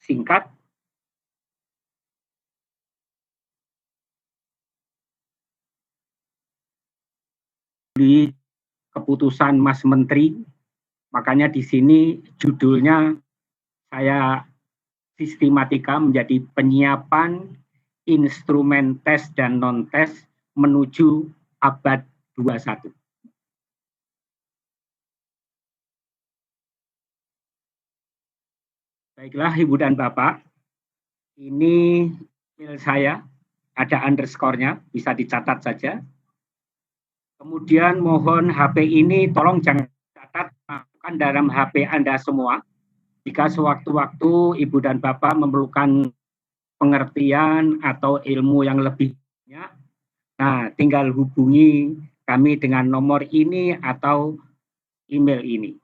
singkat. Di keputusan Mas Menteri, makanya di sini judulnya saya sistematika menjadi penyiapan instrumen tes dan non-tes menuju abad 21. Baiklah Ibu dan Bapak, ini email saya, ada underscore-nya, bisa dicatat saja. Kemudian mohon HP ini tolong jangan catat, masukkan dalam HP Anda semua. Jika sewaktu-waktu Ibu dan Bapak memerlukan pengertian atau ilmu yang lebih banyak, nah tinggal hubungi kami dengan nomor ini atau email ini.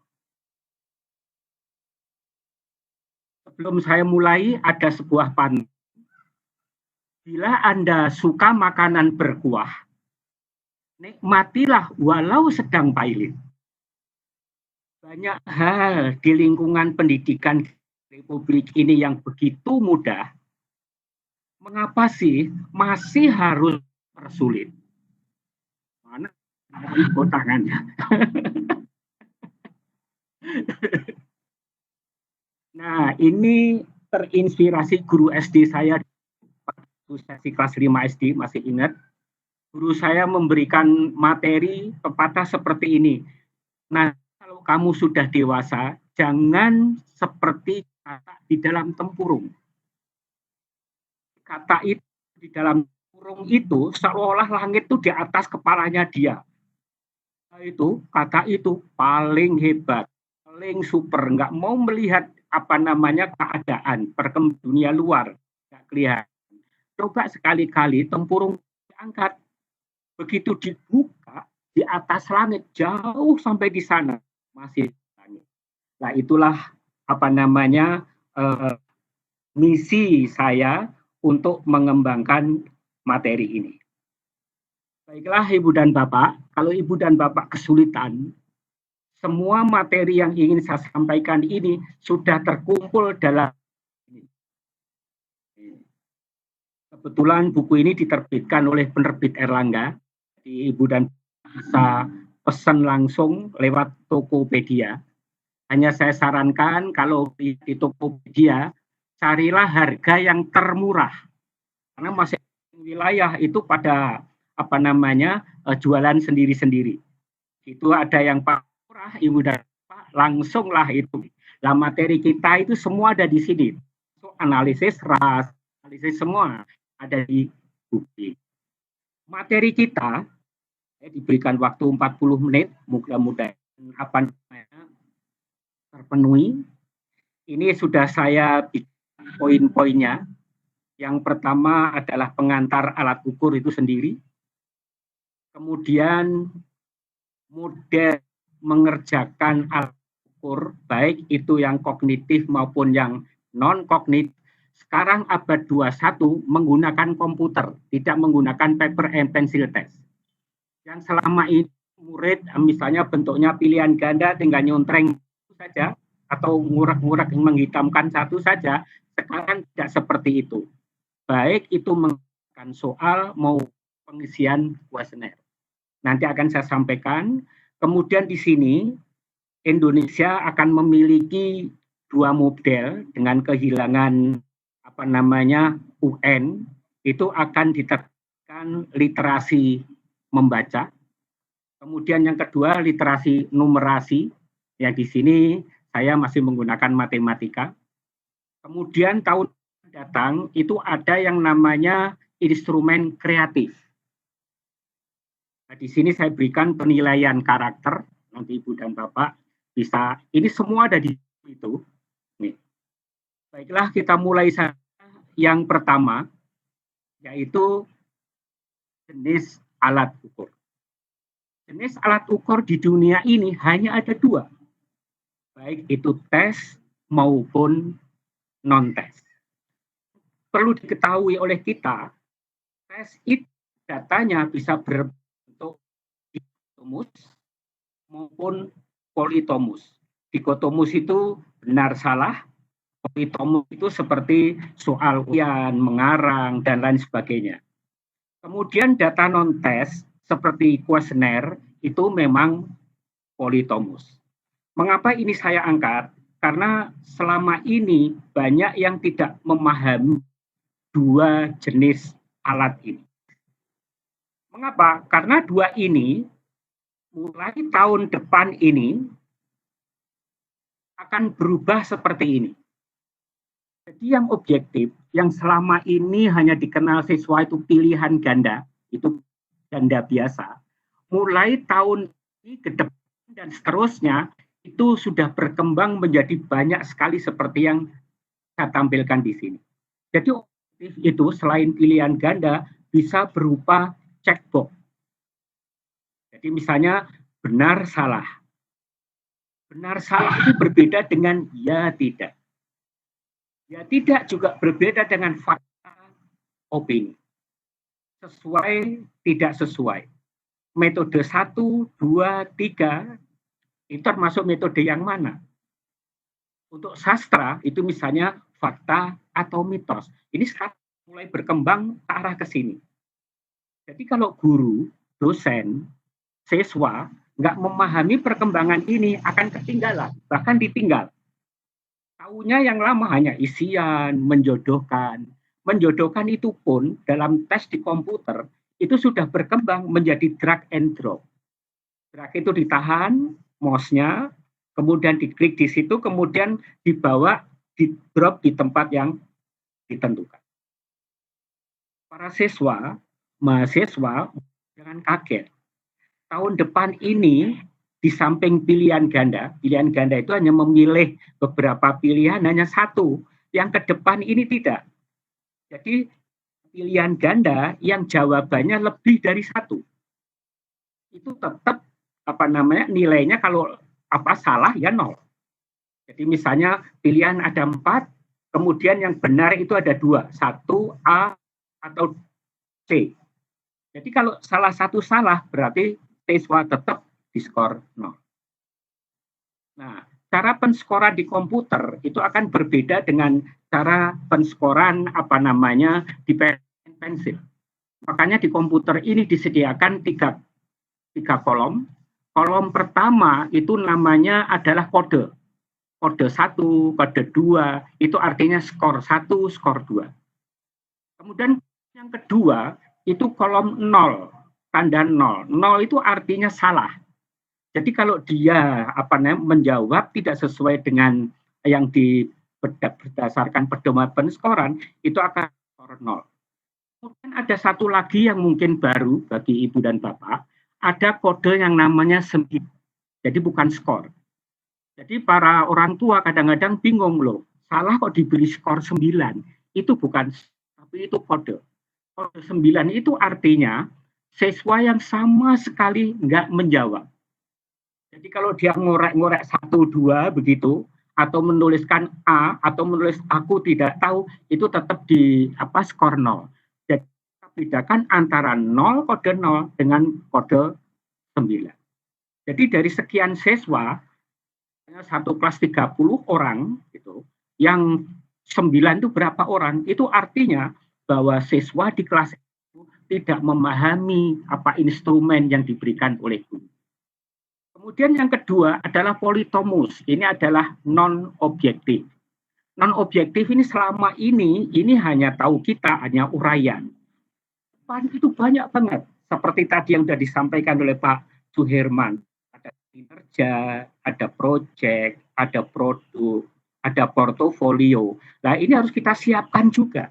Sebelum saya mulai, ada sebuah pantun. Bila Anda suka makanan berkuah, nikmatilah walau sedang pahit. Banyak hal di lingkungan pendidikan Republik ini yang begitu mudah. Mengapa sih masih harus persulit? Mana ikut tangannya? Nah, ini terinspirasi guru SD saya, sesi kelas 5 SD, masih ingat. Guru saya memberikan materi pepatah seperti ini. Nah, kalau kamu sudah dewasa, jangan seperti kata di dalam tempurung. Kata itu di dalam tempurung itu seolah langit itu di atas kepalanya dia. Itu kata itu paling hebat, paling super, nggak mau melihat apa namanya keadaan perkembangan dunia luar, nggak kelihatan. Coba sekali-kali tempurung diangkat, begitu dibuka di atas langit jauh sampai di sana masih langit. Nah itulah apa namanya misi saya untuk mengembangkan materi ini. Baiklah Ibu dan Bapak, kalau Ibu dan Bapak kesulitan, semua materi yang ingin saya sampaikan ini sudah terkumpul dalam ini. Kebetulan buku ini diterbitkan oleh penerbit Erlangga. Ibu dan bisa pesan langsung lewat Tokopedia. Hanya saya sarankan kalau di Tokopedia, carilah harga yang termurah. Karena masih wilayah itu pada apa namanya jualan sendiri-sendiri. Itu ada yang murah, Ibu dan Bapak, langsunglah itu. Lah materi kita itu semua ada di sini. So, analisis ras, analisis semua ada di buku. Materi kita diberikan waktu 40 menit, mudah-mudahan apa namanya terpenuhi. Ini sudah saya bikin poin-poinnya. Yang pertama adalah pengantar alat ukur itu sendiri. Kemudian model mengerjakan alat ukur, baik itu yang kognitif maupun yang non-kognitif, sekarang abad 21 menggunakan komputer, tidak menggunakan paper and pencil test. Yang selama ini murid misalnya bentuknya pilihan ganda tinggal nyontreng saja, atau ngurak-ngurak yang menghitamkan satu saja, sekarang tidak seperti itu. Baik itu menggunakan soal mau pengisian kuesioner. Nanti akan saya sampaikan. Kemudian di sini Indonesia akan memiliki dua model dengan kehilangan apa namanya UN, itu akan diterapkan literasi membaca. Kemudian yang kedua literasi numerasi, ya di sini saya masih menggunakan matematika. Kemudian tahun datang itu ada yang namanya instrumen kreatif. Nah, di sini saya berikan penilaian karakter, nanti Ibu dan Bapak bisa, ini semua ada di itu. Nih. Baiklah kita mulai saja yang pertama, yaitu jenis alat ukur. Jenis alat ukur di dunia ini hanya ada dua, baik itu tes maupun non-tes. Perlu diketahui oleh kita, tes itu datanya bisa berbentuk dikotomus maupun politomus. Dikotomus itu benar salah, politomus itu seperti soal ujian, mengarang, dan lain sebagainya. Kemudian data non-tes seperti kuesioner itu memang politomus. Mengapa ini saya angkat? Karena selama ini banyak yang tidak memahami dua jenis alat ini. Mengapa? Karena dua ini mulai tahun depan ini akan berubah seperti ini. Jadi yang objektif, yang selama ini hanya dikenal siswa itu pilihan ganda, itu ganda biasa. Mulai tahun ini ke depan dan seterusnya, itu sudah berkembang menjadi banyak sekali seperti yang saya tampilkan di sini. Jadi objektif itu selain pilihan ganda bisa berupa checkbox. Jadi misalnya benar salah. Benar salah itu berbeda dengan ya tidak. Ya tidak juga berbeda dengan fakta opini. Sesuai tidak sesuai. Metode 1, 2, 3 itu termasuk metode yang mana? Untuk sastra itu misalnya fakta atau mitos. Ini sekarang mulai berkembang ke arah ke sini. Jadi kalau guru, dosen, siswa nggak memahami perkembangan ini akan ketinggalan, bahkan ditinggal. Taunya yang lama hanya isian, menjodohkan. Menjodohkan itu pun dalam tes di komputer itu sudah berkembang menjadi drag and drop. Drag itu ditahan, mouse-nya, kemudian diklik di situ, kemudian dibawa, di drop di tempat yang ditentukan. Para siswa, mahasiswa, jangan kaget. Tahun depan ini, di samping pilihan ganda itu hanya memilih beberapa pilihan, hanya satu. Yang ke depan ini tidak. Jadi pilihan ganda yang jawabannya lebih dari satu. Itu tetap nilainya kalau salah ya 0. Jadi misalnya pilihan ada 4, kemudian yang benar itu ada 2, 1 A atau C. Jadi kalau salah satu salah berarti siswa tetap diskor 0. Nah, cara penskoran di komputer itu akan berbeda dengan cara penskoran di pensil. Makanya di komputer ini disediakan tiga kolom. Kolom pertama itu namanya adalah kode. Kode 1, kode 2, itu artinya skor 1, skor 2. Kemudian yang kedua, itu kolom 0, tanda 0. 0 itu artinya salah. Jadi kalau dia menjawab tidak sesuai dengan yang berdasarkan pedoman penskoran, itu akan skor 0. Kemudian ada satu lagi yang mungkin baru bagi Ibu dan Bapak, ada kode yang namanya 9. Jadi bukan skor. Jadi para orang tua kadang-kadang bingung loh, salah kok diberi skor 9. Itu bukan, tapi itu kode. Kode 9 itu artinya siswa yang sama sekali nggak menjawab. Jadi kalau dia ngorek-ngorek 1, 2 begitu, atau menuliskan A, atau menulis aku tidak tahu, itu tetap di skor 0. Jadi kita bedakan antara 0, kode 0 dengan kode 9. Jadi dari sekian siswa, satu kelas 30 orang, gitu, yang 9 itu berapa orang? Itu artinya bahwa siswa di kelas itu tidak memahami apa instrumen yang diberikan oleh guru. Kemudian yang kedua adalah politomus. Ini adalah non-objektif. Non-objektif ini selama ini hanya tahu kita, hanya uraian. Itu banyak banget. Seperti tadi yang sudah disampaikan oleh Pak Suherman. Ada kinerja, ada proyek, ada produk, ada portofolio. Nah ini harus kita siapkan juga.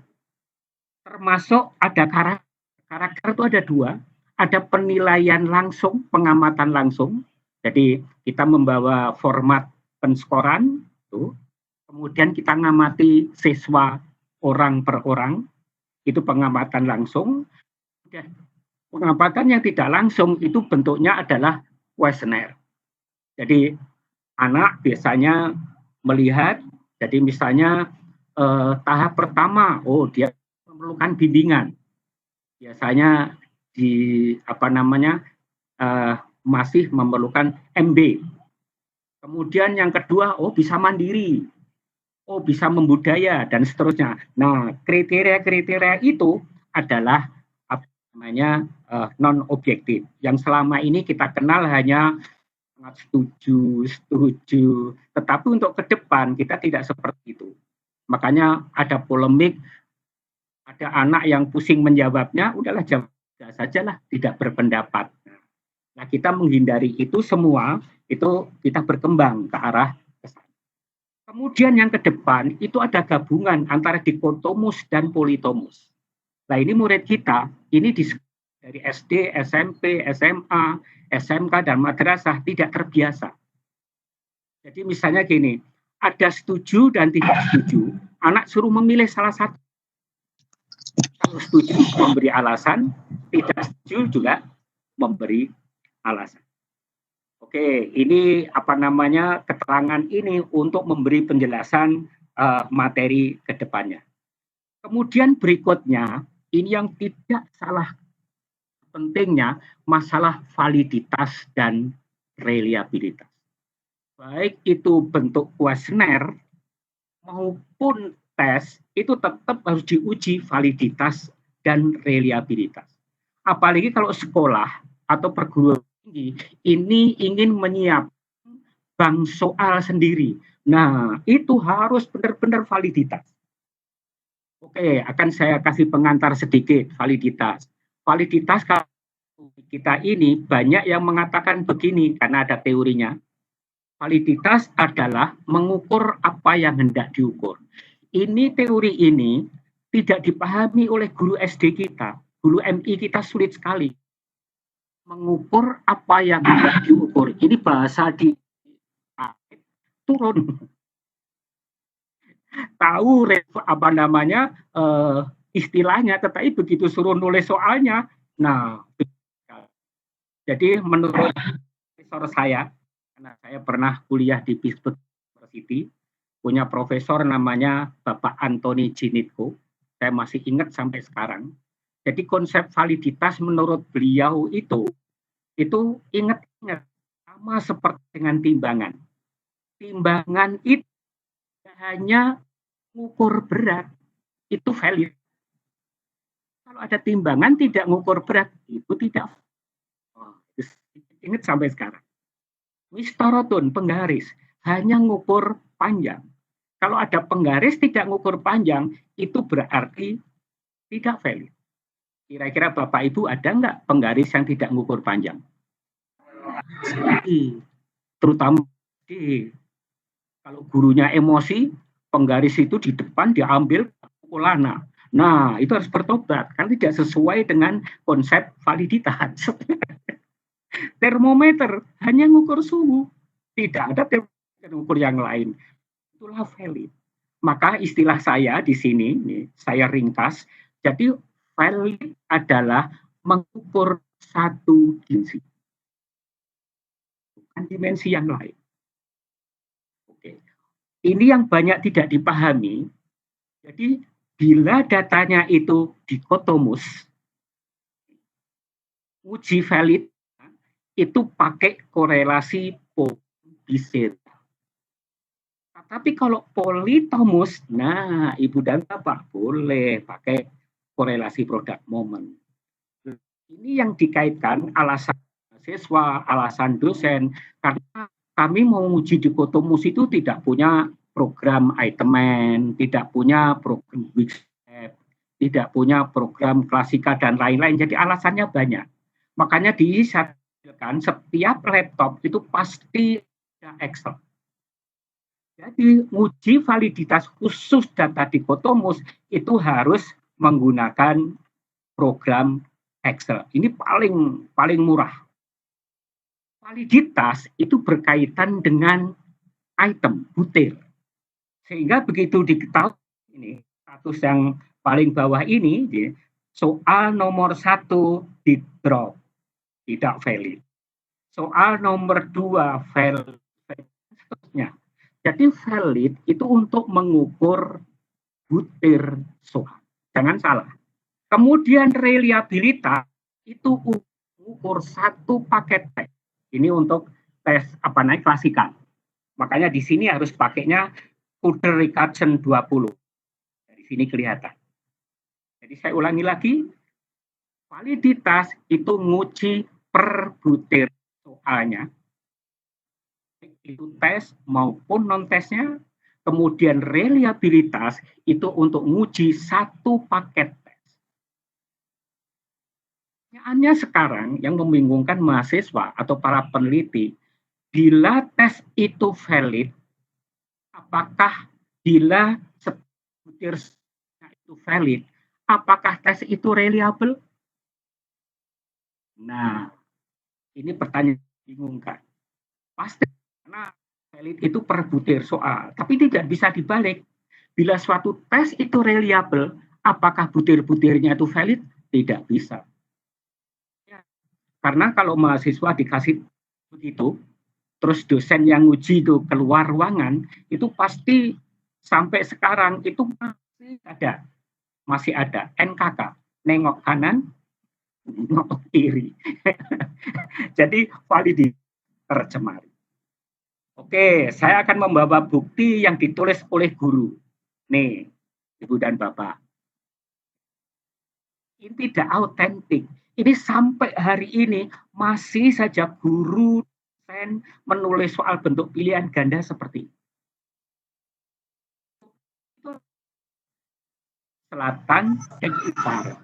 Termasuk ada karakter. Karakter itu ada 2. Ada penilaian langsung, pengamatan langsung. Jadi kita membawa format penskoran, itu. Kemudian kita ngamati siswa orang per orang, itu pengamatan langsung. Dan pengamatan yang tidak langsung itu bentuknya adalah kuesioner. Jadi anak biasanya melihat, jadi misalnya tahap pertama, dia memerlukan bimbingan. Biasanya masih memerlukan MB. Kemudian yang kedua, bisa mandiri. oh bisa membudaya dan seterusnya. Nah, kriteria-kriteria itu adalah apa namanya non objektif. Yang selama ini kita kenal hanya sangat setuju, setuju. Tetapi untuk ke depan kita tidak seperti itu. Makanya ada polemik, ada anak yang pusing menjawabnya, udahlah jawab sajalah, tidak berpendapat. Nah, kita menghindari itu semua, itu kita berkembang ke arah. Kemudian yang ke depan itu ada gabungan antara dikotomus dan politomus. Nah ini murid kita, ini dari SD, SMP, SMA, SMK, dan madrasah tidak terbiasa. Jadi misalnya gini, ada setuju dan tidak setuju, anak suruh memilih salah satu. Kalau setuju memberi alasan, tidak setuju juga memberi alasan. Oke, ini apa namanya keterangan ini untuk memberi penjelasan materi ke depannya. Kemudian berikutnya, ini yang tidak salah pentingnya, masalah validitas dan reliabilitas. Baik itu bentuk kuesioner maupun tes, itu tetap harus diuji validitas dan reliabilitas. Apalagi kalau sekolah atau perguruan tinggi ini ingin menyiapkan bank soal sendiri. Nah, itu harus benar-benar validitas. Oke, akan saya kasih pengantar sedikit validitas. Validitas kita ini banyak yang mengatakan begini karena ada teorinya. Validitas adalah mengukur apa yang hendak diukur. Ini teori ini tidak dipahami oleh guru SD kita. Guru MI kita sulit sekali mengukur apa yang hendak diukur. Ini bahasa di turun. Tahu apa namanya istilahnya, tetapi begitu suruh nulis soalnya, nah, jadi menurut profesor saya, karena saya pernah kuliah di Pittsburgh University, punya profesor namanya Bapak Anthony Ginitko, saya masih ingat sampai sekarang. Jadi konsep validitas menurut beliau itu ingat-ingat sama seperti dengan timbangan. Timbangan itu hanya mengukur berat, itu valid. Kalau ada timbangan tidak mengukur berat, itu tidak. Oh, ingat sampai sekarang. Mistorotun, penggaris, hanya mengukur panjang. Kalau ada penggaris tidak mengukur panjang, itu berarti tidak valid. Kira-kira Bapak Ibu ada nggak penggaris yang tidak mengukur panjang? Terutama kalau gurunya emosi, penggaris itu di depan diambil pukulana. Nah, itu harus bertobat, kan tidak sesuai dengan konsep validitas. Termometer hanya mengukur suhu, tidak ada termometer ukur yang lain. Itulah valid. Maka istilah saya di sini, saya ringkas, jadi valid adalah mengukur satu dimensi, bukan dimensi yang lain. Oke. Ini yang banyak tidak dipahami. Jadi bila datanya itu dikotomus, uji valid itu pakai korelasi Poisson. Tapi kalau politomus, nah Ibu dan Bapak boleh pakai korelasi produk moment. Ini yang dikaitkan alasan siswa, alasan dosen, karena kami mau uji dikotomus itu tidak punya program itemen, tidak punya program Wixstep, tidak punya program klasika dan lain-lain. Jadi alasannya banyak. Makanya disampaikan setiap laptop itu pasti ada Excel. Jadi uji validitas khusus data dikotomus itu harus menggunakan program Excel. Ini paling murah. Validitas itu berkaitan dengan item, butir. Sehingga begitu diketahui ini status yang paling bawah ini, soal nomor 1 di drop, tidak valid. Soal nomor 2 valid, seterusnya. Jadi valid itu untuk mengukur butir soal. Jangan salah. Kemudian reliabilitas itu mengukur satu paket teks. Ini untuk tes klasikal. Makanya di sini harus pakainya Kudel recursion 20. Dari sini kelihatan. Jadi saya ulangi lagi, validitas itu nguji per butir soalnya, itu tes maupun non-tesnya. Kemudian reliabilitas itu untuk nguji satu paket tes. Pertanyaannya sekarang yang membingungkan mahasiswa atau para peneliti, bila tes itu valid, apakah bila butir itu valid, apakah tes itu reliable? Nah, ini pertanyaan bingungkan. Pasti karena valid itu per butir soal, tapi tidak bisa dibalik. Bila suatu tes itu reliable, apakah butir-butirnya itu valid? Tidak bisa. Ya. Karena kalau mahasiswa dikasih begitu, terus dosen yang uji itu keluar ruangan, itu pasti sampai sekarang itu masih ada NKK, nengok kanan, nengok kiri. Jadi validitas tercemari. Oke, saya akan membawa bukti yang ditulis oleh guru. Nih, Ibu dan Bapak. Ini tidak autentik. Ini sampai hari ini masih saja guru dosen menulis soal bentuk pilihan ganda seperti ini. Selatan dan utara.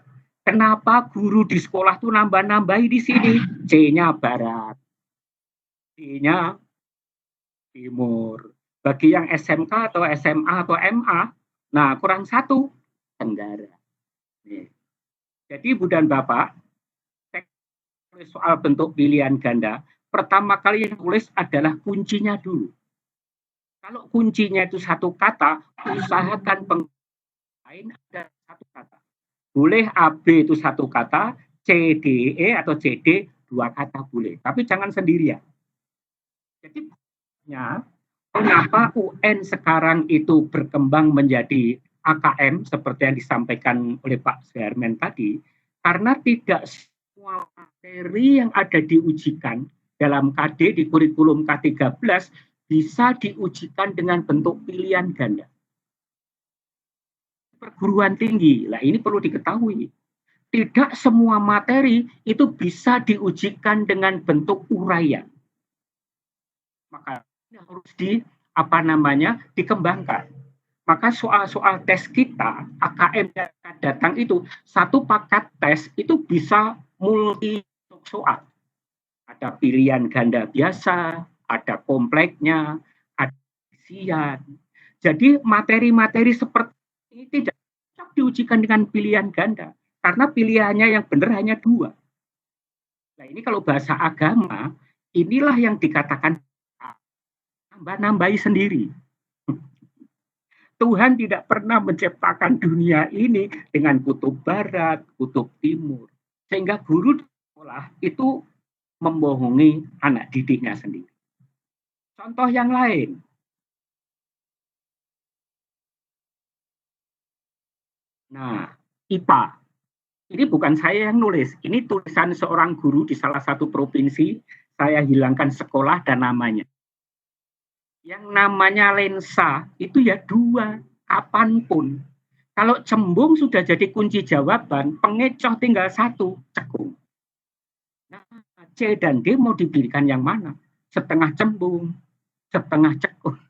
Kenapa guru di sekolah tuh nambah-nambahi di sini? C-nya barat, D-nya timur. Bagi yang SMK atau SMA atau MA, nah kurang satu, tenggara. Nih. Jadi Ibu dan Bapak, soal bentuk pilihan ganda, pertama kali yang tulis adalah kuncinya dulu. Kalau kuncinya itu satu kata, usahakan lain ada satu kata. Boleh AB itu satu kata, CDE atau CD dua kata boleh, tapi jangan sendirian. Jadi kenapa UN sekarang itu berkembang menjadi AKM seperti yang disampaikan oleh Pak Suherman tadi, karena tidak semua materi yang ada diujikan dalam KD di kurikulum K13 bisa diujikan dengan bentuk pilihan ganda. Perguruan tinggi, lah ini perlu diketahui. Tidak semua materi itu bisa diujikan dengan bentuk uraian. Maka harus dikembangkan. Maka soal-soal tes kita AKM yang akan datang itu satu paket tes itu bisa multi soal. Ada pilihan ganda biasa, ada kompleknya, ada isian. Jadi materi-materi seperti ini tidak cocok diujikan dengan pilihan ganda karena pilihannya yang benar hanya dua. Nah ini kalau bahasa agama inilah yang dikatakan nambah-nambahi sendiri. Tuhan tidak pernah menciptakan dunia ini dengan kutub barat, kutub timur. Sehingga guru di sekolah itu membohongi anak didiknya sendiri. Contoh yang lain. Nah, IPA. Ini bukan saya yang nulis. Ini tulisan seorang guru di salah satu provinsi. Saya hilangkan sekolah dan namanya. Yang namanya lensa itu ya dua, kapanpun. Kalau cembung sudah jadi kunci jawaban, pengecoh tinggal satu, cekung. Nah, C dan D mau diberikan yang mana? Setengah cembung, setengah cekung.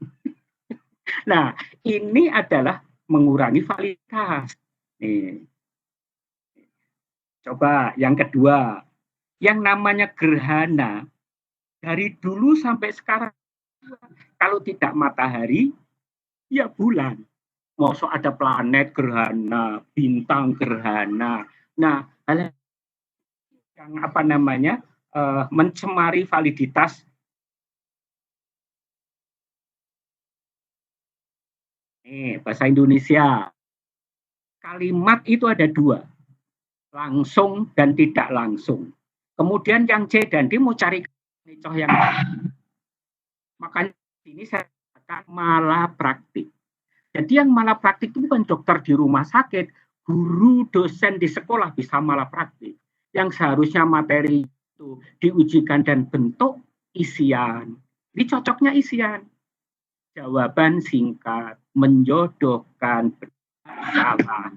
Nah, ini adalah mengurangi validitas. Nih. Coba yang kedua, yang namanya gerhana, dari dulu sampai sekarang, kalau tidak matahari, ya bulan. Maksud ada planet gerhana, bintang gerhana. Nah, yang mencemari validitas. Nih, bahasa Indonesia. Kalimat itu ada dua, langsung dan tidak langsung. Kemudian yang C dan D mau cari contoh yang lain. Makanya ini saya katakan malapraktik. Jadi yang malapraktik itu bukan dokter di rumah sakit, guru dosen di sekolah bisa malapraktik. Yang seharusnya materi itu diujikan dan bentuk isian. Ini cocoknya isian. jawaban singkat, menjodohkan, salah.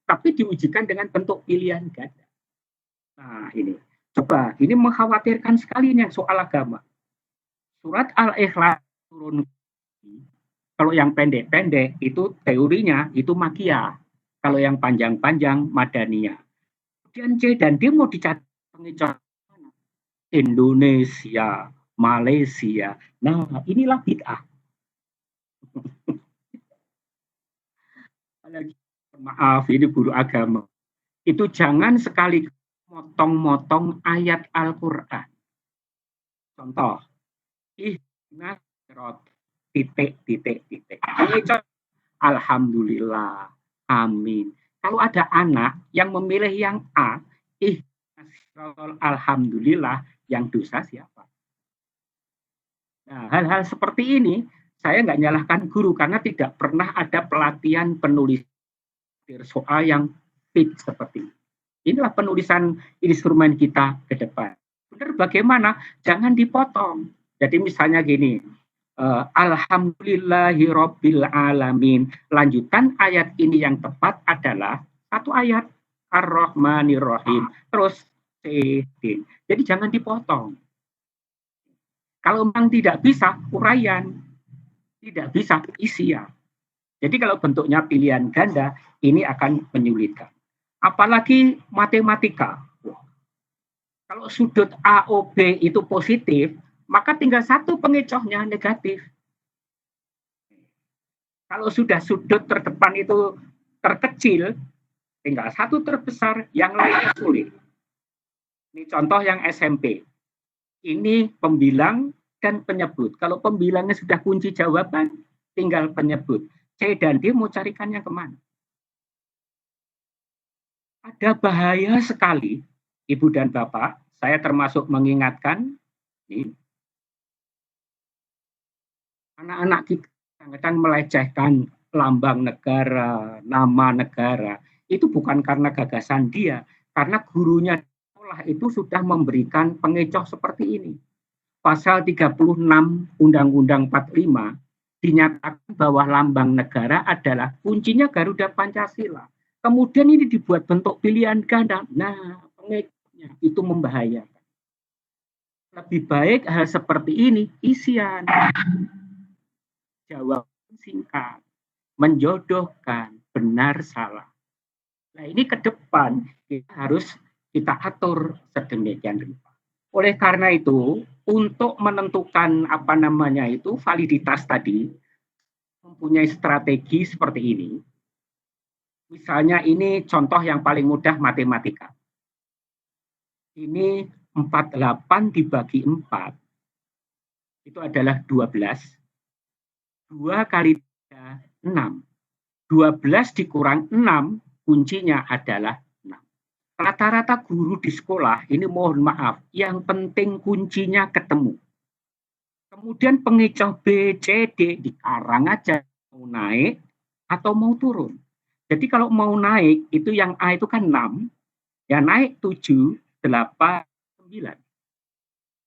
Tapi diujikan dengan bentuk pilihan ganda. Nah ini, coba, ini mengkhawatirkan sekali nih soal agama. Surat Al-Ikhlas turun, kalau yang pendek-pendek itu teorinya itu Makiyah, kalau yang panjang-panjang Madaniyah. Kemudian C dan D mau dicatat pengecoh Indonesia, Malaysia. Nah, inilah bid'ah. Maaf, ini guru agama. Itu jangan sekali motong-motong ayat Al-Quran. Contoh, ihdinas sirot, titik. Alhamdulillah, amin. Kalau ada anak yang memilih yang A, alhamdulillah, yang dosa siapa? Nah, hal-hal seperti ini saya nggak nyalahkan guru karena tidak pernah ada pelatihan penulis soal yang fit seperti ini. Inilah penulisan instrumen kita ke depan. Benar bagaimana? Jangan dipotong. Jadi misalnya gini, Alhamdulillahirabbil alamin. Lanjutan ayat ini yang tepat adalah satu ayat Ar-Rahmanir-Rahim. Terus C, D. Jadi jangan dipotong. Kalau memang tidak bisa, uraian. Tidak bisa, isian. Jadi kalau bentuknya pilihan ganda, ini akan menyulitkan. Apalagi matematika. Kalau sudut AOB itu positif, maka tinggal satu pengecohnya negatif. Kalau sudah sudut terdepan itu terkecil, tinggal satu terbesar, yang lainnya sulit. Ini contoh yang SMP. Ini pembilang dan penyebut. Kalau pembilangnya sudah kunci jawaban, tinggal penyebut. C dan D mau carikannya kemana? Ada bahaya sekali, Ibu dan Bapak, saya termasuk mengingatkan, anak-anak kita kadang-kadang melecehkan lambang negara, nama negara. Itu bukan karena gagasan dia, karena gurunya sekolah itu sudah memberikan pengecoh seperti ini. Pasal 36 Undang-Undang 45 dinyatakan bahwa lambang negara adalah kuncinya Garuda Pancasila. Kemudian ini dibuat bentuk pilihan ganda. Nah, pengecohnya itu membahayakan. Lebih baik hal seperti ini isian. Jawaban singkat, menjodohkan, benar salah. Nah, ini ke depan kita harus kita atur sedemikian rupa. Oleh karena itu, untuk menentukan validitas tadi, mempunyai strategi seperti ini. Misalnya ini contoh yang paling mudah matematika. Ini 48 dibagi 4, itu adalah 12. 2 kali 3, 6. 12 dikurang 6, kuncinya adalah 6. Rata-rata guru di sekolah, ini mohon maaf, yang penting kuncinya ketemu. Kemudian pengecoh B, C, D dikarang aja, mau naik atau mau turun. Jadi kalau mau naik, itu yang A itu kan 6, ya naik 7, 8, 9.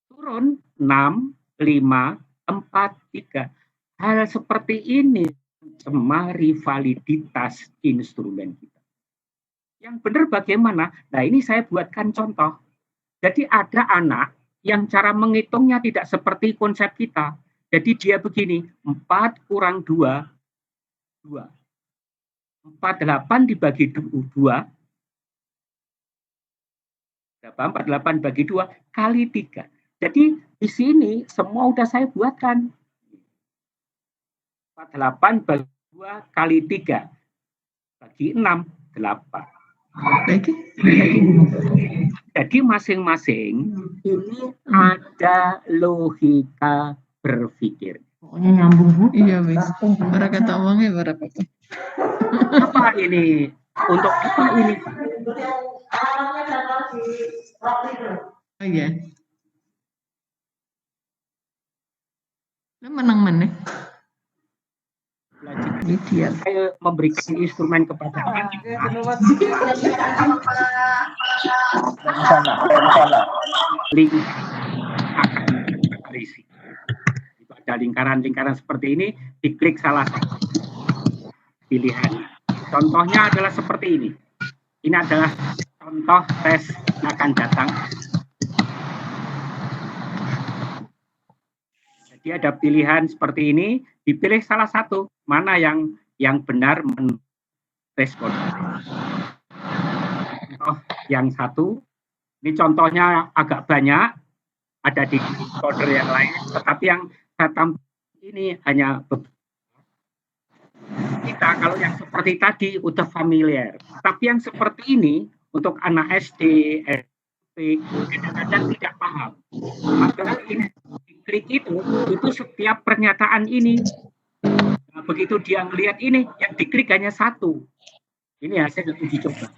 Turun 6, 5, 4, 3. Hal seperti ini mencemari validitas instrumen kita. Yang benar bagaimana? Nah, ini saya buatkan contoh. Jadi ada anak yang cara menghitungnya tidak seperti konsep kita. Jadi dia begini, 4 kurang 2, 2. 48 dibagi 2, 48 bagi 2 kali 3. Jadi di sini semua udah saya buatkan. 48 bagi 2 kali 3. Bagi 6, 8. Jadi masing-masing ini ada logika berpikir. Pokoknya nyambung bu. Iya wis. Para kata uangnya berapa? Apa ini? Untuk apa ini? Oh iya. Lu menang mana? Belajar. Saya memberikan instrumen kepada link akan berisi. Itu ada ada lingkaran-lingkaran seperti ini, diklik salah satu pilihan. Contohnya adalah seperti ini. Ini adalah contoh tes yang akan datang. Jadi ada pilihan seperti ini, dipilih salah satu, mana yang benar respon. Contoh yang satu, ini contohnya agak banyak, ada di folder yang lain, tetapi yang saya tampilkan ini hanya beberapa. Kita kalau yang seperti tadi udah familiar, tapi yang seperti ini untuk anak SD, SMP kadang-kadang tidak paham. Padahal ini klik itu setiap pernyataan ini. Nah, begitu dia melihat ini, yang diklik hanya satu. Ini hasil uji coba.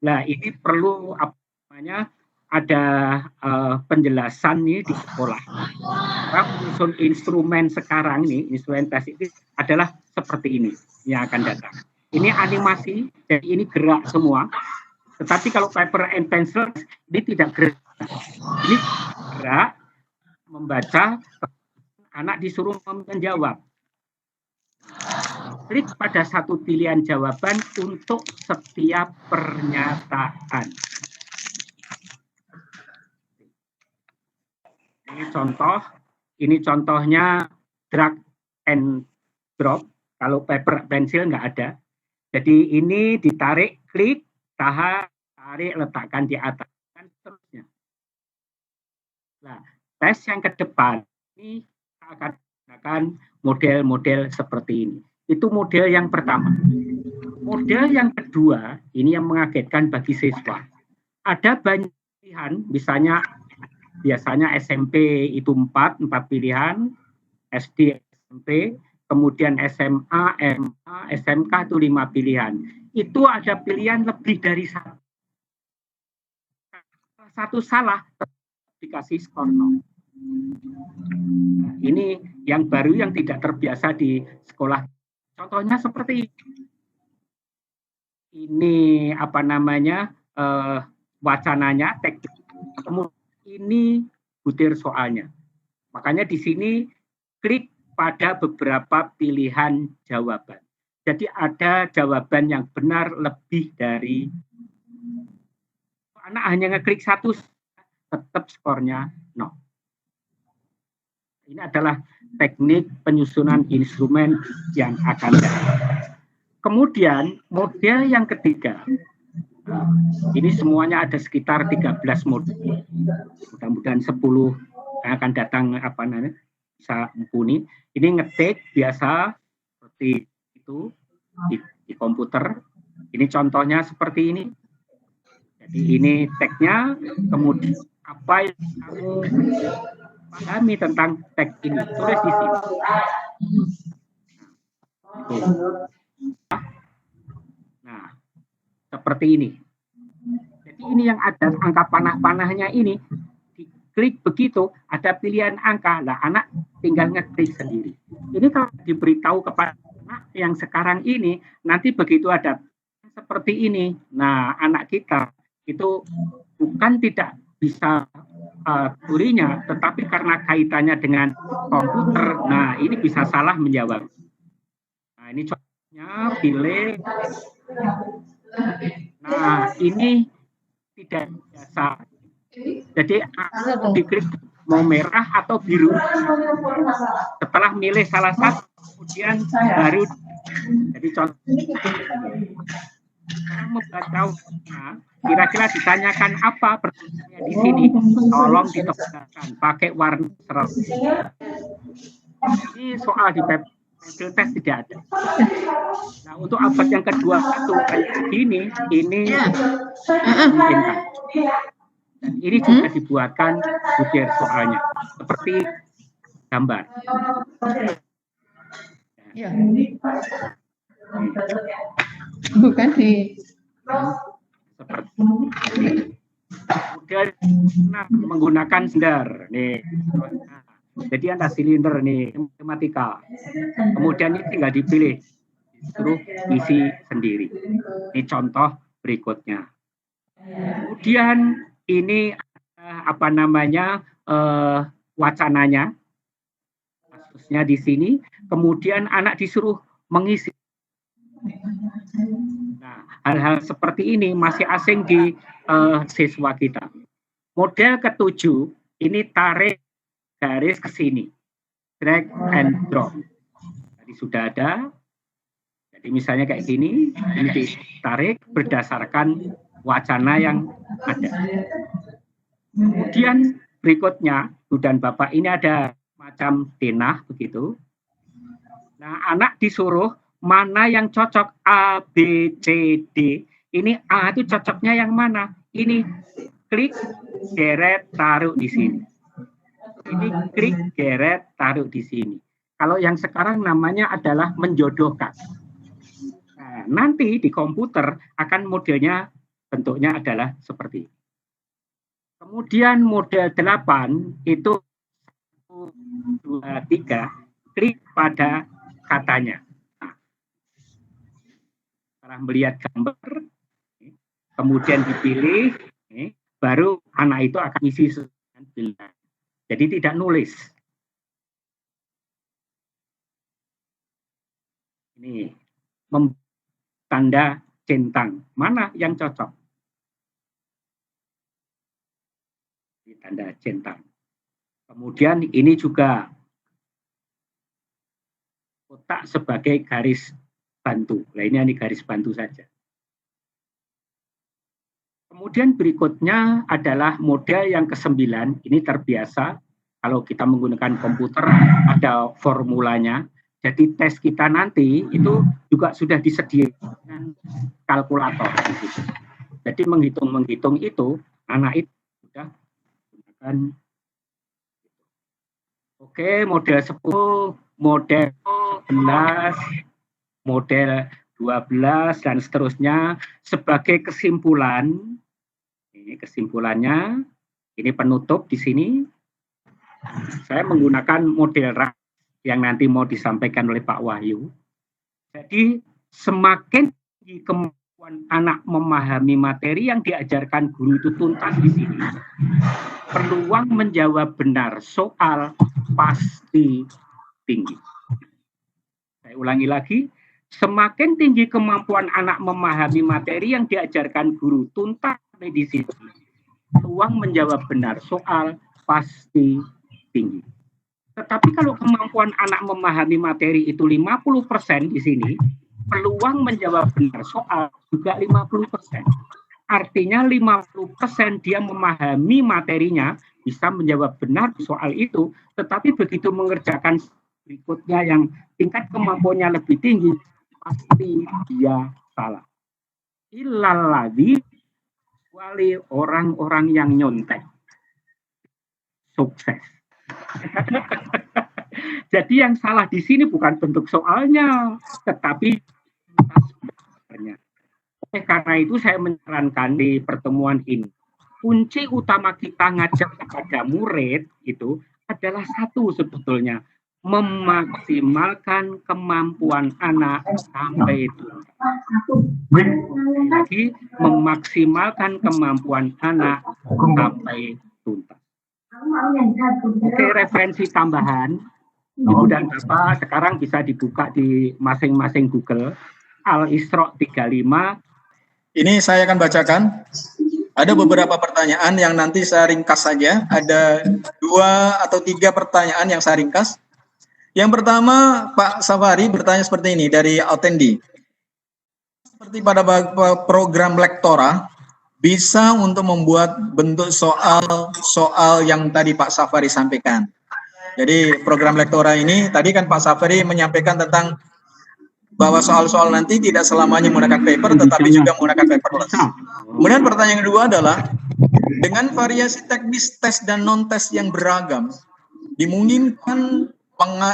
Nah, ini perlu apa namanya? Ada penjelasan nih di sekolah. Karena penyusun instrumen sekarang nih, instrumen tes itu adalah seperti ini yang akan datang. Ini animasi, jadi ini gerak semua. Tetapi kalau paper and pencil ini tidak gerak. Ini gerak, membaca, anak disuruh menjawab. Klik pada satu pilihan jawaban untuk setiap pernyataan. Ini contohnya drag and drop. Kalau paper pensil nggak ada. Jadi ini ditarik, klik, tarik, letakkan di atas, dan seterusnya. Nah, tes yang ke depan ini akan menggunakan model-model seperti ini. Itu model yang pertama. Model yang kedua, ini yang mengagetkan bagi siswa. Ada banyak pilihan, misalnya biasanya SMP itu 4 pilihan, SD, SMP, kemudian SMA, MA, SMK itu 5 pilihan. Itu ada pilihan lebih dari satu salah, dikasih skor 0. Nah, ini yang baru yang tidak terbiasa di sekolah. Contohnya seperti ini apa namanya wacananya, teks. Kemudian ini butir soalnya. Makanya di sini klik pada beberapa pilihan jawaban. Jadi ada jawaban yang benar lebih dari anak hanya ngeklik satu, tetap skornya 0. Ini adalah teknik penyusunan instrumen yang akan datang. Kemudian model yang ketiga. Ini semuanya ada sekitar 13 model. Mudah-mudahan 10 yang akan datang apa namanya bisa mumpuni. Ini ngetik biasa seperti itu di komputer. Ini contohnya seperti ini. Jadi ini teksnya, kemudian apa yang kamu pahami tentang teks ini, tulis di sini. Nah, seperti ini. Jadi ini yang ada angka panah-panahnya ini, diklik begitu, ada pilihan angka, lah anak tinggal ngeklik sendiri. Ini kalau diberitahu kepada anak yang sekarang ini, nanti begitu ada seperti ini, nah anak kita itu bukan tidak bisa teorinya, tetapi karena kaitannya dengan komputer, nah ini bisa salah menjawab. Nah ini contohnya, pilih. Nah, ini tidak biasa. Jadi diklik mau merah atau biru. Setelah milih salah satu, kemudian baru. Jadi contoh. Membaca kira-kira ditanyakan apa pertanyaannya di sini. Tolong ditebakkan pakai warna serap. Ini soal di pensil tes tidak ada. Nah, untuk abad yang kedua itu kayak gini, ini memungkinkan. Dan ini juga dibuatkan butir soalnya seperti gambar. Ya. Bukan di seperti ini. Kemudian menggunakan silinder nih. Jadi ada silinder nih, matematika. Kemudian ini tinggal dipilih, disuruh isi sendiri. Ini contoh berikutnya. Kemudian ini apa namanya wacananya. kasusnya di sini, kemudian anak disuruh mengisi. Nah, hal-hal seperti ini masih asing di siswa kita. Model ketujuh, ini tarik garis ke sini, drag and drop. Tadi sudah ada. Jadi misalnya kayak gini, ini ditarik berdasarkan wacana yang ada. Kemudian berikutnya, Bu dan Bapak, ini ada macam denah begitu. Nah, anak disuruh mana yang cocok A, B, C, D. Ini A itu cocoknya yang mana? Ini klik, geret, taruh di sini. Ini klik, geret, taruh di sini. Kalau yang sekarang namanya adalah menjodohkan. Nah, nanti di komputer akan modelnya bentuknya adalah seperti ini. Kemudian model 8 itu 1, 2, 3, klik pada katanya. Nah, setelah melihat gambar, kemudian dipilih, baru anak itu akan isi dengan pilihan. Jadi tidak nulis. Ini tanda centang, mana yang cocok? Ini tanda centang. Kemudian ini juga kotak sebagai garis bantu. Nah, ini garis bantu saja. Kemudian berikutnya adalah model yang ke-9. Ini terbiasa. Kalau kita menggunakan komputer, ada formulanya. Jadi tes kita nanti itu juga sudah disediakan kalkulator. Jadi menghitung itu, anak itu sudah menggunakan. Oke, model 10, model 11, model 12, dan seterusnya. Sebagai kesimpulan, ini kesimpulannya, ini penutup di sini. Saya menggunakan model RAS yang nanti mau disampaikan oleh Pak Wahyu. Jadi semakin tinggi kemampuan anak memahami materi yang diajarkan guru itu tuntas di sini, peluang menjawab benar soal pasti tinggi. Saya ulangi lagi, semakin tinggi kemampuan anak memahami materi yang diajarkan guru tuntas di sini, peluang menjawab benar soal pasti tinggi. Tetapi kalau kemampuan anak memahami materi itu 50% di sini, peluang menjawab benar soal juga 50%. Artinya 50% dia memahami materinya, bisa menjawab benar soal itu, tetapi begitu mengerjakan berikutnya yang tingkat kemampuannya lebih tinggi, pasti dia salah. Ilalladzi, kecuali orang-orang yang nyontek. Sukses. Jadi yang salah di sini bukan bentuk soalnya, tetapi sebenarnya. Karena itu saya menyarankan di pertemuan ini, kunci utama kita ngajak kepada murid itu adalah satu sebetulnya, memaksimalkan kemampuan anak sampai tuntas. Jadi memaksimalkan kemampuan anak sampai tuntas. Oke, referensi tambahan, Ibu dan Bapak sekarang bisa dibuka di masing-masing Google, Al-Isra 35. Ini saya akan bacakan. Ada beberapa pertanyaan yang nanti saya ringkas saja. Ada 2 atau 3 pertanyaan yang saya ringkas. Yang pertama, Pak Safari bertanya seperti ini dari Autendi. Seperti pada program Lektora, bisa untuk membuat bentuk soal yang tadi Pak Safari sampaikan. Jadi program Lektora ini, tadi kan Pak Safari menyampaikan tentang bahwa soal-soal nanti tidak selamanya menggunakan paper, tetapi juga menggunakan paperless. Kemudian pertanyaan kedua adalah, dengan variasi teknis tes dan non-tes yang beragam, dimungkinkan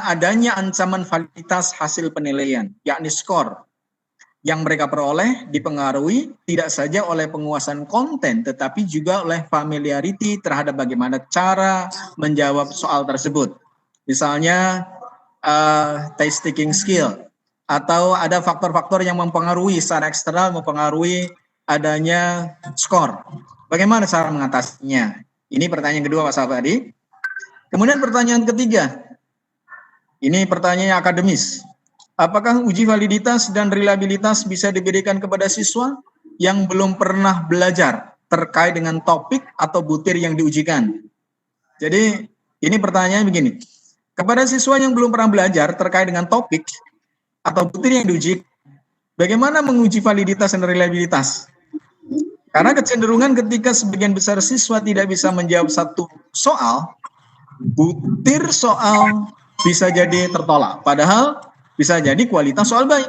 adanya ancaman validitas hasil penilaian, yakni skor, yang mereka peroleh dipengaruhi tidak saja oleh penguasaan konten, tetapi juga oleh familiarity terhadap bagaimana cara menjawab soal tersebut. Misalnya, test taking skill, atau ada faktor-faktor yang mempengaruhi secara eksternal, mempengaruhi adanya skor. Bagaimana cara mengatasinya? Ini pertanyaan kedua Pak Safari. Kemudian pertanyaan ketiga, Ini pertanyaan akademis. Apakah uji validitas dan reliabilitas bisa diberikan kepada siswa yang belum pernah belajar terkait dengan topik atau butir yang diujikan? Jadi ini pertanyaan begini. Kepada siswa yang belum pernah belajar terkait dengan topik atau butir yang diuji, bagaimana menguji validitas dan reliabilitas? Karena kecenderungan ketika sebagian besar siswa tidak bisa menjawab satu soal, butir soal bisa jadi tertolak. Padahal bisa jadi kualitas soal baik.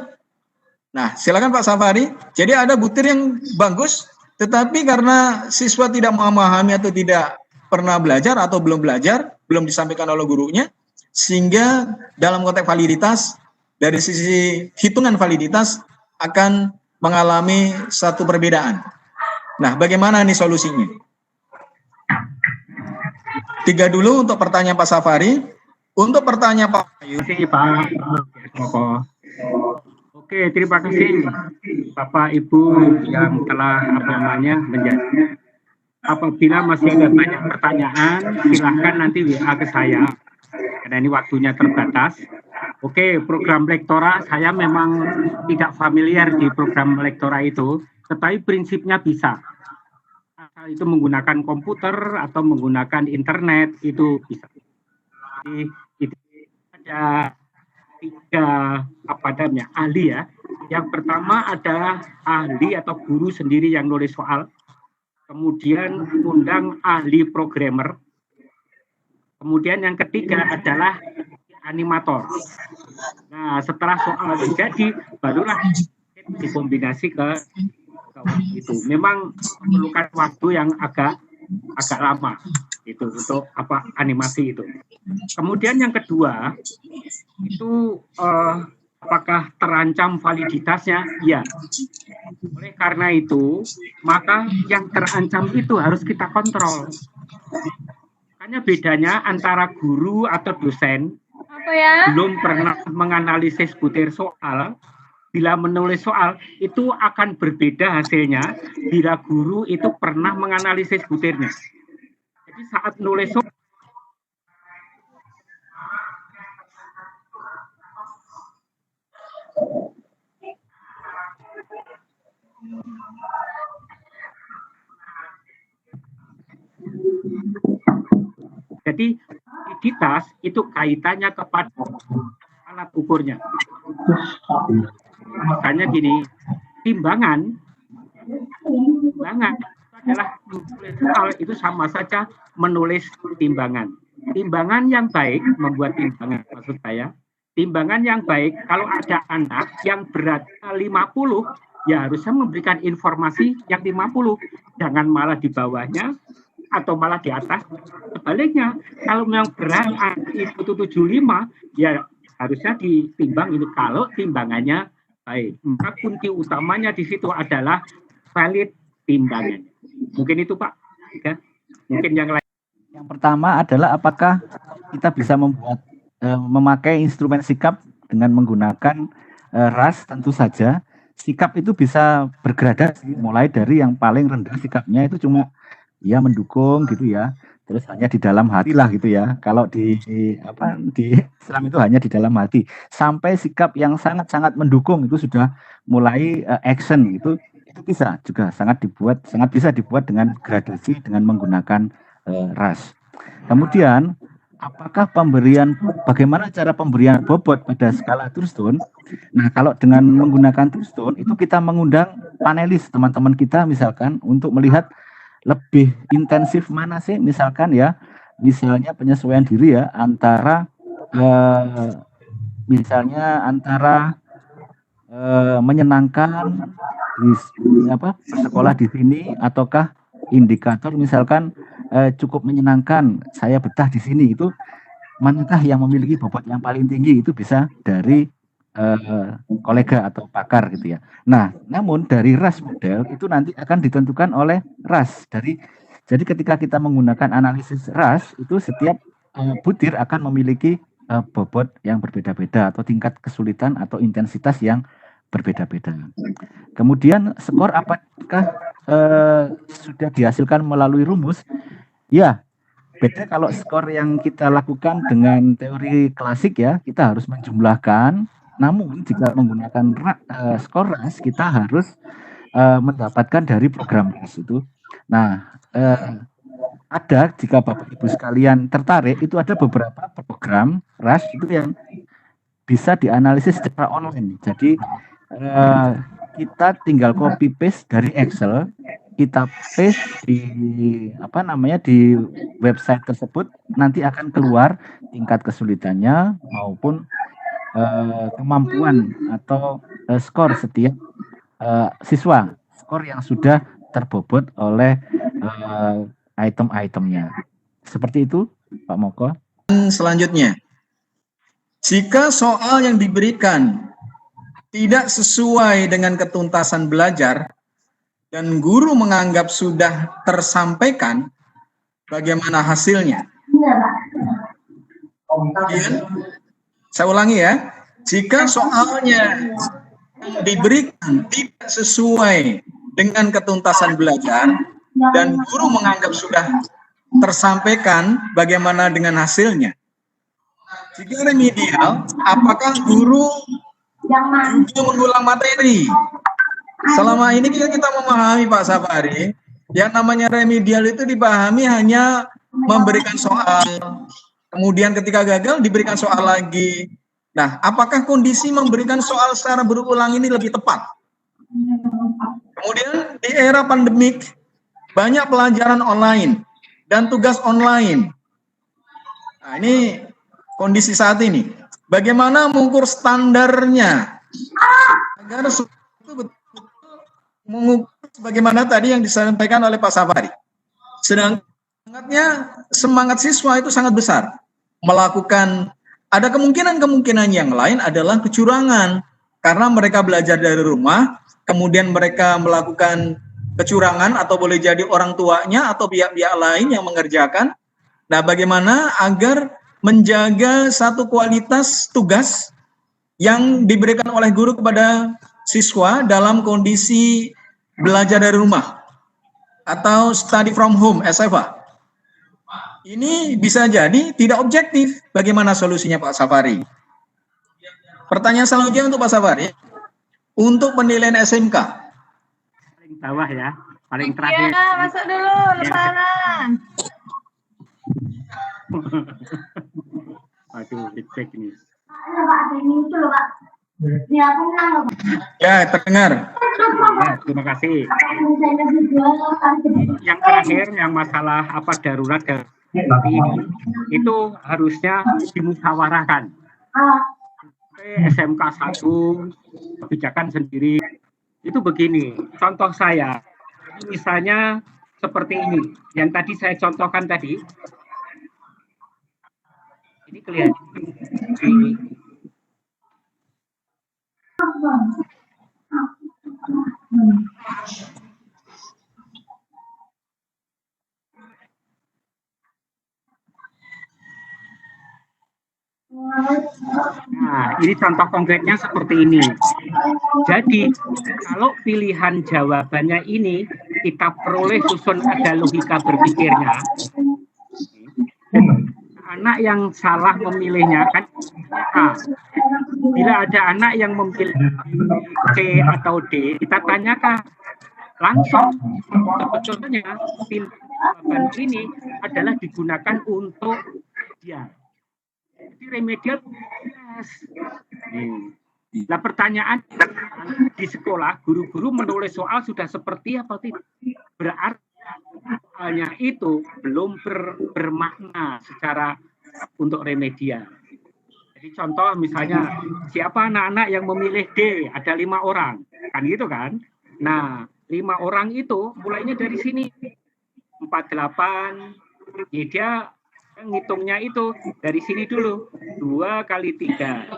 Nah, silakan Pak Safari. Jadi ada butir yang bagus, tetapi karena siswa tidak memahami atau tidak pernah belajar atau belum belajar, belum disampaikan oleh gurunya, sehingga dalam konteks validitas, dari sisi hitungan validitas akan mengalami satu perbedaan. Nah, bagaimana nih solusinya? 3 dulu untuk pertanyaan Pak Safari. Untuk pertanyaan Pak Ayu. Pak. Oke, terima kasih Bapak Ibu yang telah menjadi. Apabila masih ada banyak pertanyaan, silahkan nanti WA ke saya, karena ini waktunya terbatas. Oke, program lektora saya memang tidak familiar di program lektora itu, tetapi prinsipnya bisa. Asal itu menggunakan komputer atau menggunakan internet, itu bisa. Jadi, itu ada 3 ahli ya. Yang pertama adalah ahli atau guru sendiri yang nulis soal. Kemudian undang ahli programmer. Kemudian yang ketiga adalah animator. Nah, setelah soal terjadi, barulah dikombinasi ke itu. Memang memerlukan waktu yang agak lama itu untuk animasi itu. Kemudian yang kedua itu apakah terancam validitasnya? Ya. Oleh karena itu, maka yang terancam itu harus kita kontrol. Makanya bedanya antara guru atau dosen belum pernah menganalisis butir soal, bila menulis soal itu akan berbeda hasilnya bila guru itu pernah menganalisis butirnya. Jadi saat nulis soal, jadi validitas itu kaitannya kepada alat ukurnya. Makanya gini, timbangan adalah menulis soal itu sama saja menulis timbangan. Timbangan yang baik, membuat timbangan maksud saya, timbangan yang baik kalau ada anak yang berat 50, ya harusnya memberikan informasi yang 50, jangan malah di bawahnya atau malah di atas. Sebaliknya, kalau memang berat itu 75, ya harusnya ditimbang ini kalau timbangannya baik. Maka kunci utamanya di situ adalah valid timbangan. Mungkin itu Pak. Ya. Mungkin yang lain. Yang pertama adalah apakah kita bisa memakai instrumen sikap dengan menggunakan RAS. Tentu saja sikap itu bisa bergradasi, mulai dari yang paling rendah sikapnya itu cuma ya mendukung gitu ya, terus hanya di dalam hati lah gitu ya. Kalau di Islam itu hanya di dalam hati, sampai sikap yang sangat-sangat mendukung itu sudah mulai action gitu. Itu bisa juga sangat bisa dibuat dengan gradasi dengan menggunakan RAS. Kemudian apakah bagaimana cara pemberian bobot pada skala Thurston? Nah, kalau dengan menggunakan Thurston itu kita mengundang panelis teman-teman kita misalkan untuk melihat lebih intensif mana sih misalnya penyesuaian diri ya antara menyenangkan di sekolah di sini ataukah indikator misalkan cukup menyenangkan saya betah di sini, itu manakah yang memiliki bobot yang paling tinggi, itu bisa dari kolega atau pakar gitu ya. Nah, namun dari RAS model itu nanti akan ditentukan oleh RAS. Jadi ketika kita menggunakan analisis RAS itu setiap butir akan memiliki bobot yang berbeda-beda atau tingkat kesulitan atau intensitas yang berbeda-beda. Kemudian skor apakah sudah dihasilkan melalui rumus? Ya, Beda kalau skor yang kita lakukan dengan teori klasik ya, kita harus menjumlahkan. Namun jika menggunakan skor RAS, kita harus mendapatkan dari program RAS itu. Nah, ada jika Bapak Ibu sekalian tertarik, itu ada beberapa program RAS itu yang bisa dianalisis secara online. Jadi kita tinggal copy paste dari Excel, kita paste di di website tersebut, nanti akan keluar tingkat kesulitannya maupun kemampuan atau skor setiap siswa, skor yang sudah terbobot oleh item-itemnya. Seperti itu, Pak Moko. Selanjutnya, jika soal yang diberikan tidak sesuai dengan ketuntasan belajar dan guru menganggap sudah tersampaikan, bagaimana hasilnya? Kemudian, saya ulangi ya, jika soalnya diberikan tidak sesuai dengan ketuntasan belajar dan guru menganggap sudah tersampaikan, bagaimana dengan hasilnya? Jika remedial, apakah guru juga mengulang materi? Selama ini kita memahami Pak Safari, yang namanya remedial itu dipahami hanya memberikan soal, kemudian ketika gagal diberikan soal lagi. Nah, apakah kondisi memberikan soal secara berulang ini lebih tepat? Kemudian di era pandemik, banyak pelajaran online dan tugas online. Nah, ini kondisi saat ini. Bagaimana mengukur standarnya agar betul-betul mengukur bagaimana tadi yang disampaikan oleh Pak Safari. Sedangkan semangat siswa itu sangat besar. Melakukan, ada kemungkinan yang lain adalah kecurangan. Karena mereka belajar dari rumah, kemudian mereka melakukan kecurangan atau boleh jadi orang tuanya atau pihak-pihak lain yang mengerjakan. Nah, bagaimana agar menjaga satu kualitas tugas yang diberikan oleh guru kepada siswa dalam kondisi belajar dari rumah atau study from home, SFA. Ini bisa jadi tidak objektif. Bagaimana solusinya Pak Safari? Pertanyaan selanjutnya untuk Pak Safari. Untuk penilaian SMK. Paling bawah ya, paling terakhir. Iya, masuk dulu, lebaran. Aduh, dicek ini. Ya, terdengar. Ya, terima kasih. Yang terakhir, yang masalah darurat seperti ini, itu harusnya dimusyawarahkan. SMK 1, kebijakan sendiri. Itu begini, contoh saya, misalnya seperti ini, yang tadi saya contohkan tadi, ini kelihatan. Nah, ini contoh konkretnya seperti ini. Jadi, kalau pilihan jawabannya ini kita peroleh susun ada logika berpikirnya, anak yang salah memilihnya kan A. Bila ada anak yang memilih C atau D, kita tanyakan langsung sebetulnya jawaban ini adalah digunakan untuk dia. Jadi remedial. Nah, pertanyaan di sekolah, guru-guru menulis soal sudah seperti apa tidak? Berarti soalnya itu belum bermakna secara untuk remedial. Jadi contoh misalnya, siapa anak-anak yang memilih D? Ada 5 orang, kan gitu kan? Nah, 5 orang itu mulainya dari sini. 48, ya dia ngitungnya itu dari sini dulu. 2 kali 3.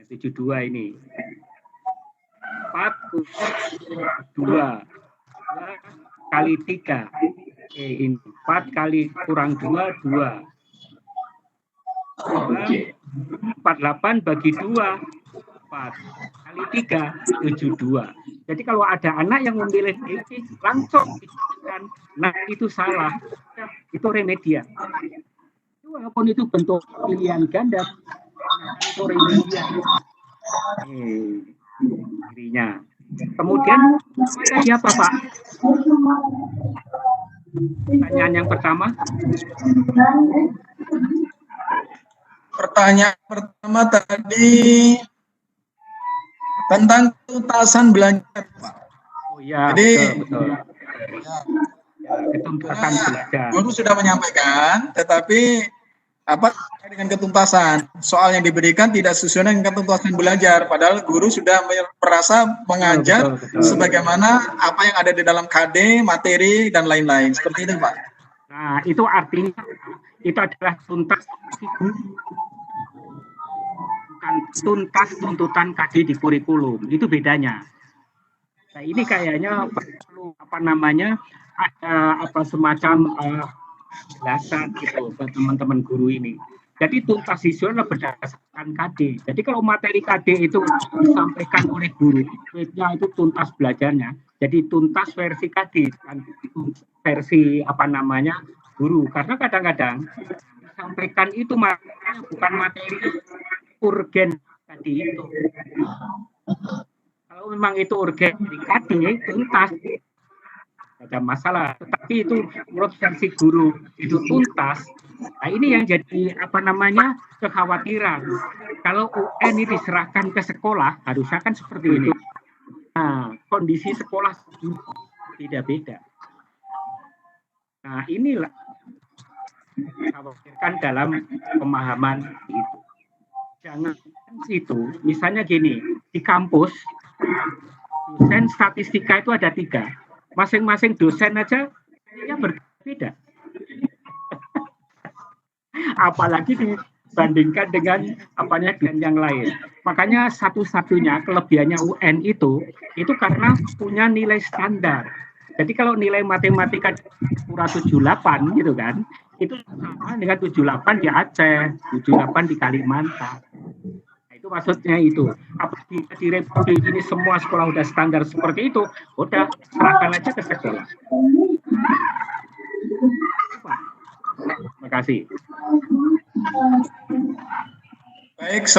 72 ini. 4 2 kali 3. Ini 4 kali kurang 2, 2. 48 bagi 2, 4 kali 3, 72. Jadi kalau ada anak yang memilih ini, langsung Nah, itu salah. Itu remedial. Walaupun itu bentuk pilihan ganda, itu remedial. Dirinya. Kemudian tadi apa, Pak? Pertanyaan yang pertama. Pertanyaan pertama tadi tentang tuntasan belanja, Pak. Oh ya, jadi betul. Ketuntasan belajar. Guru sudah menyampaikan, tetapi apa dengan ketuntasan? Soal yang diberikan tidak sesuai dengan ketuntasan belajar, padahal guru sudah merasa mengajar betul. Sebagaimana apa yang ada di dalam KD, materi dan lain-lain. Seperti itu, Pak. Nah, itu artinya itu adalah tuntas bukan tuntas tuntutan KD di kurikulum. Itu bedanya. Nah, ini kayaknya perlu ada semacam penjelasan gitu buat teman-teman guru ini. Jadi tuntas siswa berdasarkan KD. Jadi kalau materi KD itu disampaikan oleh guru, itu tuntas belajarnya. Jadi tuntas versi KD, versi guru. Karena kadang-kadang disampaikan itu bukan materi urgen tadi itu. Kalau memang itu urgen di KD, tuntas. Ada masalah, tetapi itu menurut versi guru itu tuntas. Nah, ini yang jadi kekhawatiran. Kalau UN ini diserahkan ke sekolah, harusnya kan seperti itu. Nah, kondisi sekolah tidak beda. Nah, inilah dikhawatirkan dalam pemahaman itu. Jangan itu, misalnya gini, di kampus dosen statistika itu ada 3. Masing-masing dosen aja ya berbeda. Apalagi dibandingkan dengan dengan yang lain. Makanya satu-satunya kelebihannya UN itu karena punya nilai standar. Jadi kalau nilai matematika kurang 78 gitu kan, itu sama dengan 78 di Aceh, 78 di Kalimantan. Itu maksudnya itu. Apabila di Republik ini semua sekolah udah standar seperti itu, udah serahkan aja ke sekolah. Terima kasih. Baik.